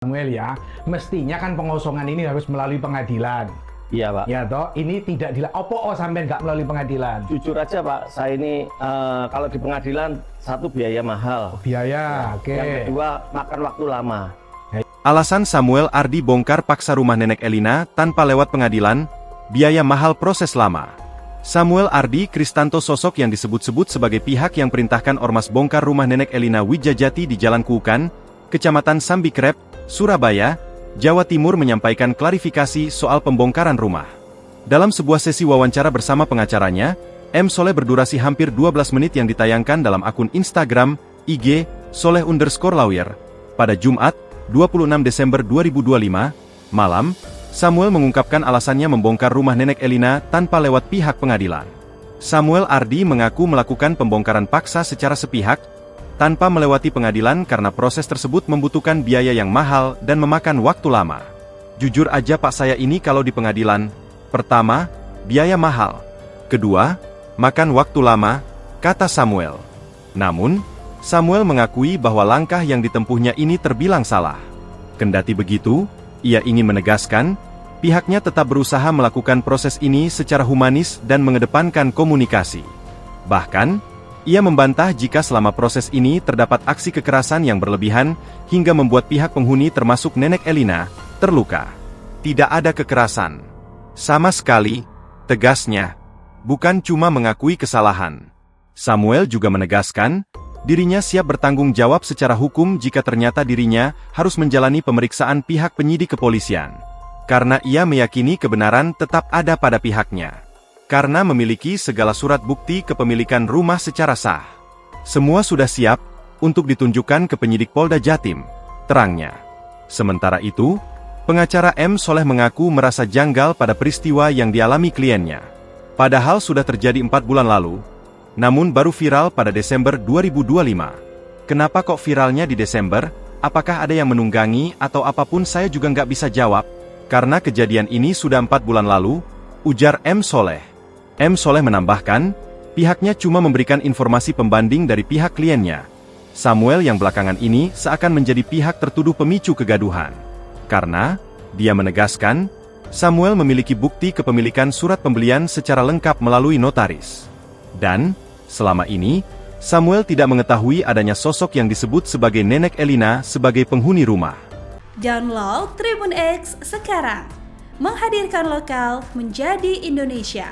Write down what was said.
Samuel ya, mestinya kan pengosongan ini harus melalui pengadilan. Iya Pak. Ya toh, ini tidak opo sampai nggak melalui pengadilan. Jujur aja Pak, saya ini kalau di pengadilan satu biaya mahal. Biaya, oke. Yang kedua makan waktu lama. Alasan Samuel Ardi bongkar paksa rumah nenek Elina tanpa lewat pengadilan, biaya mahal proses lama. Samuel Ardi Kristanto sosok yang disebut-sebut sebagai pihak yang perintahkan ormas bongkar rumah nenek Elina Wijajati di Jalan Kuukan, Kecamatan Sambikrep, Surabaya, Jawa Timur menyampaikan klarifikasi soal pembongkaran rumah. Dalam sebuah sesi wawancara bersama pengacaranya, M. Soleh berdurasi hampir 12 menit yang ditayangkan dalam akun Instagram, IG, Soleh_lawyer, pada Jumat, 26 Desember 2025, malam, Samuel mengungkapkan alasannya membongkar rumah nenek Elina tanpa lewat pihak pengadilan. Samuel Ardi mengaku melakukan pembongkaran paksa secara sepihak, tanpa melewati pengadilan karena proses tersebut membutuhkan biaya yang mahal dan memakan waktu lama. Jujur aja Pak, saya ini kalau di pengadilan, pertama, biaya mahal. Kedua, makan waktu lama, kata Samuel. Namun, Samuel mengakui bahwa langkah yang ditempuhnya ini terbilang salah. Kendati begitu, ia ingin menegaskan, pihaknya tetap berusaha melakukan proses ini secara humanis dan mengedepankan komunikasi. Bahkan, ia membantah jika selama proses ini terdapat aksi kekerasan yang berlebihan, hingga membuat pihak penghuni termasuk nenek Elina, terluka. Tidak ada kekerasan. Sama sekali, tegasnya. Bukan cuma mengakui kesalahan. Samuel juga menegaskan, dirinya siap bertanggung jawab secara hukum jika ternyata dirinya harus menjalani pemeriksaan pihak penyidik kepolisian. Karena ia meyakini kebenaran tetap ada pada pihaknya. Karena memiliki segala surat bukti kepemilikan rumah secara sah. Semua sudah siap untuk ditunjukkan ke penyidik Polda Jatim, terangnya. Sementara itu, pengacara M. Soleh mengaku merasa janggal pada peristiwa yang dialami kliennya. Padahal sudah terjadi 4 bulan lalu, namun baru viral pada Desember 2025. Kenapa kok viralnya di Desember? Apakah ada yang menunggangi atau apapun? Saya juga nggak bisa jawab. Karena kejadian ini sudah 4 bulan lalu, ujar M. Soleh. M. Soleh menambahkan, pihaknya cuma memberikan informasi pembanding dari pihak kliennya. Samuel yang belakangan ini seakan menjadi pihak tertuduh pemicu kegaduhan. Karena, dia menegaskan, Samuel memiliki bukti kepemilikan surat pembelian secara lengkap melalui notaris. Dan, selama ini, Samuel tidak mengetahui adanya sosok yang disebut sebagai nenek Elina sebagai penghuni rumah. Download Tribun X sekarang, menghadirkan lokal menjadi Indonesia.